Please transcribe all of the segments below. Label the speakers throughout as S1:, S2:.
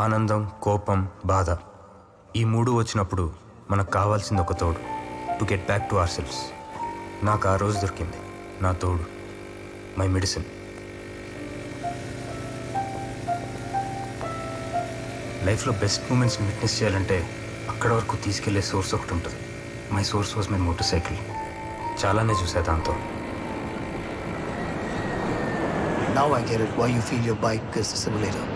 S1: ఆనందం, కోపం, బాధ ఈ మూడు వచ్చినప్పుడు మనకు కావాల్సింది ఒక తోడు. To get back to our selves. నాకు ఆ రోజు దొరికింది నా తోడు, మై మెడిసిన్. లైఫ్లో బెస్ట్ మూమెంట్స్ని విట్నెస్ చేయాలంటే అక్కడ వరకు తీసుకెళ్లే సోర్స్ ఒకటి ఉంటుంది. My source was my motor cycle. చాలానే చూసా దాంతో.
S2: Now I get it why you feel your bike is a simulator.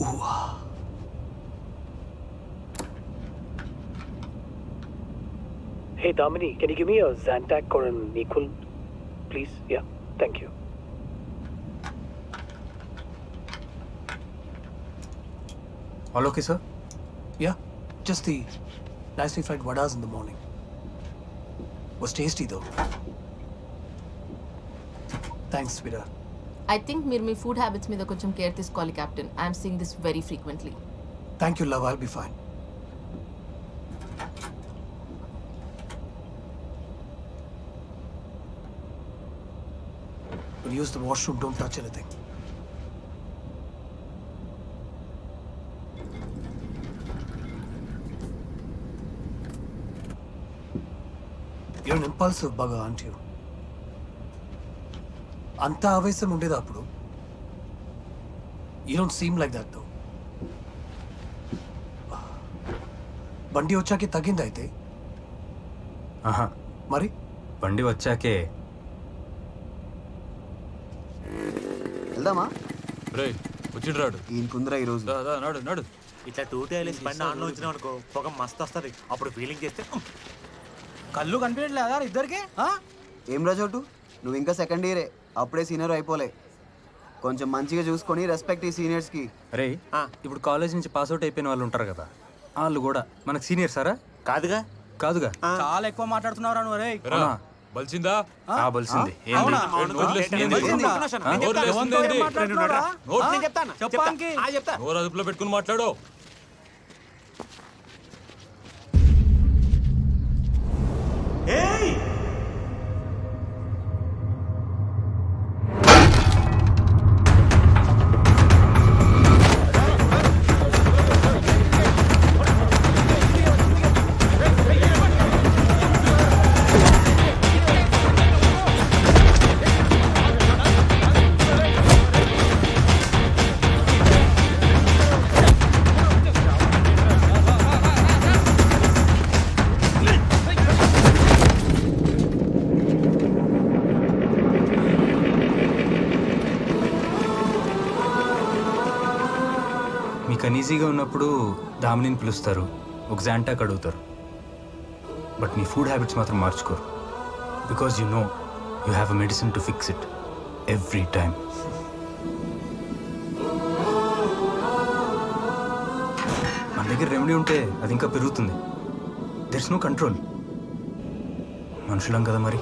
S2: Ooh.
S3: Hey Damini, can you give me a Zantac or an Equal, please? Yeah, thank you.
S1: All okay, sir?
S2: Yeah, just the nicely fried vadas in the morning. Was tasty though. Thanks, sweetheart.
S4: I think మీరు మీ food habits మీద కొంచెం care తీసుకోవాలి captain. I'm seeing this very frequently.
S2: Thank you, love. I'll be fine. When you use the washroom, don't touch anything. You're an impulsive bugger, aren't you? అంత ఆవేశం ఉండేది అప్పుడు. You don't seem like that though. బండి వచ్చాకే తగ్గింది అయితే.
S1: ఆహా,
S2: మరి
S1: బండి వచ్చాకే.
S5: వెళ్దామా?
S6: రే వచ్చిండ్రాడు
S5: ఈయన కుందరా ఈరోజు.
S6: నాడు నాడు
S7: ఇట్లా టూటీ వేసి బండి ఆన్లో ఉంచినాం అనుకో, పొగ మస్తు వస్తుంది. అప్పుడు ఫీలింగ్ చేస్తే కళ్ళు కనిపించట్లేదా ఇద్దరికి?
S5: ఏం రాజోటు, నువ్వు ఇంకా సెకండ్ ఇయరే, అప్పుడే సీనియర్ అయిపోలే. కొంచెం మంచిగా చూసుకొని రెస్పెక్ట్ ఈ సీనియర్స్కి.
S1: అరే, ఇప్పుడు కాలేజ్ నుంచి పాస్అవుట్ అయిపోయిన వాళ్ళు ఉంటారు కదా, వాళ్ళు కూడా మనకు సీనియర్ సారా?
S7: కాదుగా
S1: కాదుగా.
S7: చాలా ఎక్కువ మాట్లాడుతున్నారా నువ్వు? రే
S6: బలిసిందా?
S1: బలిసింది.
S6: నోరు అదుపులో పెట్టుకుని మాట్లాడు.
S1: మీకు అనీజీగా ఉన్నప్పుడు దామినిని పిలుస్తారు, ఒక జాంటాక్ అడుగుతారు. బట్ మీ ఫుడ్ హ్యాబిట్స్ మాత్రం మార్చుకోరు. Because you know you have a medicine to fix it every time. మన దగ్గర రెమెడీ ఉంటే అది ఇంకా పెరుగుతుంది. There is no control. మనుషులం కదా మరి.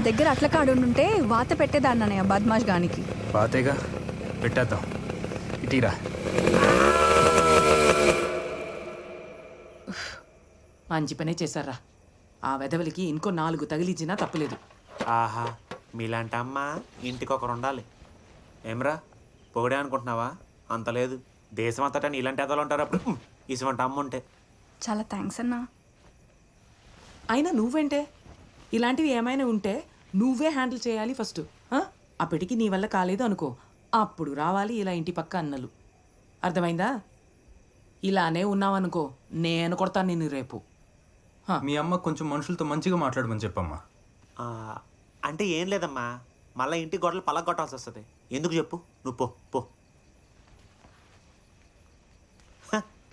S8: దగ్గర అట్ల కాడుంటే వాత పెట్టేదాన్నయ్య బద్మాష్ గానికి.
S1: పాతేగా పెట్టేద్దాం. ఇటీరా.
S9: మంచి పనే చేశారా. ఆ వెధవలికి ఇంకో 4 తగిలించినా తప్పులేదు.
S7: ఆహా, మీలాంటి అమ్మ ఇంటికి ఒకరు ఉండాలి. ఏమ్రా, పొగిడే అనుకుంటున్నావా? అంత లేదు. దేశం అంతటా నీలాంటి ఎదలు ఉంటారు అప్పుడు ఇటువంటి అమ్మ ఉంటే.
S8: చాలా థ్యాంక్స్ అన్నా.
S9: అయినా నువ్వేంటే? ఇలాంటివి ఏమైనా ఉంటే నువ్వే హ్యాండిల్ చేయాలి ఫస్ట్. అప్పటికి నీ వల్ల కాలేదు అనుకో, అప్పుడు రావాలి ఇలా ఇంటి పక్క అన్నలు. అర్థమైందా? ఇలానే ఉన్నావనుకో నేను కొడతాను నిన్ను రేపు.
S1: మీ అమ్మ కొంచెం మనుషులతో మంచిగా మాట్లాడమని చెప్పమ్మా.
S7: ఆ, అంటే ఏం లేదమ్మా, మళ్ళీ ఇంటి గొడవలు పలగొట్టాల్సి వస్తుంది. ఎందుకు చెప్పు, నువ్వు పో పో.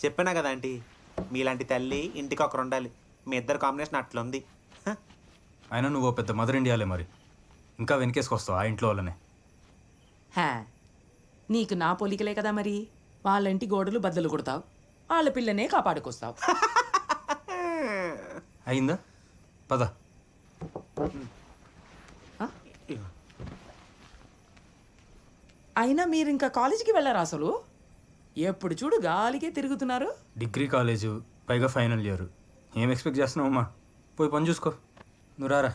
S7: చెప్పినా కదా ఆంటీ, మీలాంటి తల్లి ఇంటికి ఒకరు ఉండాలి. మీ ఇద్దరు కాంబినేషన్ అట్లుంది.
S1: అయినా నువ్వు ఓ పెద్ద మదర్ ఇండియాలే మరి, ఇంకా వెనకేసుకొస్తావు ఆ ఇంట్లో వాళ్ళనే.
S9: హా, నీకు నా పోలికలే కదా మరి. వాళ్ళ ఇంటి గోడలు బద్దలు కొడతావు, వాళ్ళ పిల్లనే కాపాడుకొస్తావు.
S1: అయిందా? పద.
S9: అయినా మీరు ఇంకా కాలేజీకి వెళ్ళారా అసలు? ఎప్పుడు చూడు గాలికే తిరుగుతున్నారు.
S1: డిగ్రీ కాలేజు, పైగా ఫైనల్ ఇయర్. ఏం ఎక్స్పెక్ట్ చేస్తున్నావమ్మా? పోయి పని చూసుకో. నువ్వు రారా.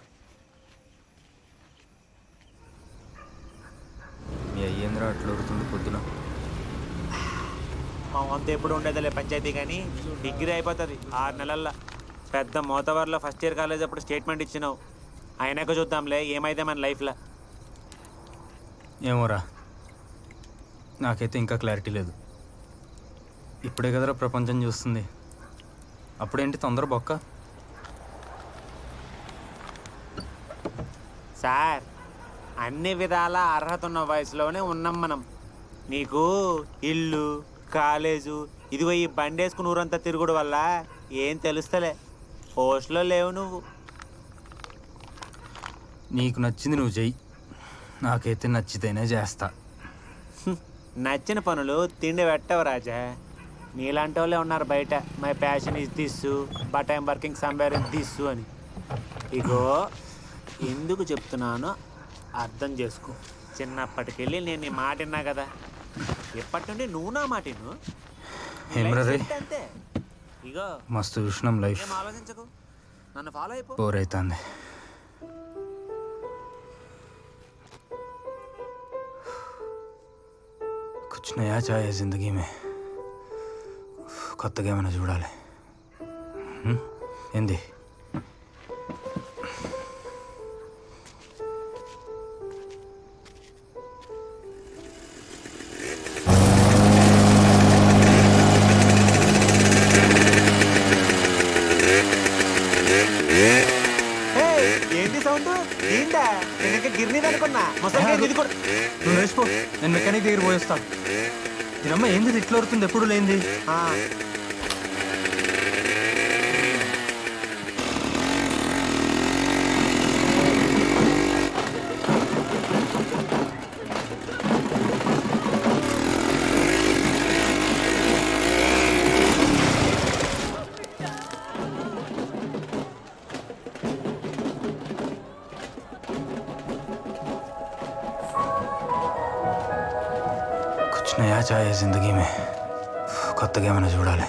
S1: మీ అయ్యేంద్రా అట్లా ఉరుతుంది పొద్దున.
S7: మా వంత ఎప్పుడు ఉండేదిలే పంచాయతీ, కానీ డిగ్రీ అయిపోతుంది 6 నెలల్లో. పెద్ద మోతవర్లో ఫస్ట్ ఇయర్ కాలేజ్ అప్పుడు స్టేట్మెంట్ ఇచ్చినావు. అయినాక చూద్దాంలే ఏమైతే మన లైఫ్లో.
S1: ఏమోరా, నాకైతే ఇంకా క్లారిటీ లేదు. ఇప్పుడే కదరా ప్రపంచం చూస్తుంది, అప్పుడేంటి తొందర బొక్క.
S7: సార్, అన్ని విధాల అర్హత ఉన్న వయసులోనే ఉన్నాం మనం. నీకు ఇల్లు, కాలేజు, ఇదిగో ఈ బండి వేసుకుని ఊరంతా తిరుగుడు వల్ల ఏం తెలుస్తలే. పోస్ట్లో లేవు నువ్వు.
S1: నీకు నచ్చింది నువ్వు చెయ్యి, నాకైతే నచ్చితేనే చేస్తా.
S7: నచ్చిన పనులు తిండి పెట్టవు రాజా. నీలాంటి వాళ్ళే ఉన్నారు బయట, my passion is this, but I'm working somewhere in this అని. ఇగో ఎందుకు చెప్తున్నానో అర్థం చేసుకో. చిన్నప్పటికెళ్ళి నేను నీ మాట విన్నా కదా, ఎప్పటి నుండి నువ్వు నా మాట విను.
S1: ఏమ్రా రే,
S7: అంతే. ఇగో
S1: మస్తు చూసినాం లైఫ్,
S7: ఏం ఆలోచించకు, నన్ను ఫాలో అయిపో.
S1: బోర్ అవుతుంది. कुछ नया चाहिए ज़िंदगी में, కొత్తగా ఏమైనా చూడాలి. ఏంది?
S7: ఏంటి సౌండ్? ఏంటా? నేను గిర్నీది అనుకున్నా. ఇది కూడా
S1: నువ్వు నేర్చుకో, నేను మెకానిక్ దగ్గర పోయేస్తా. దీనమ్మ ఏంది ఇట్లా అవుతుంది, ఎప్పుడు లేనిది. कुछ नया चाहिए ज़िंदगी में, కొత్తగా ఏమైనా చూడాలి.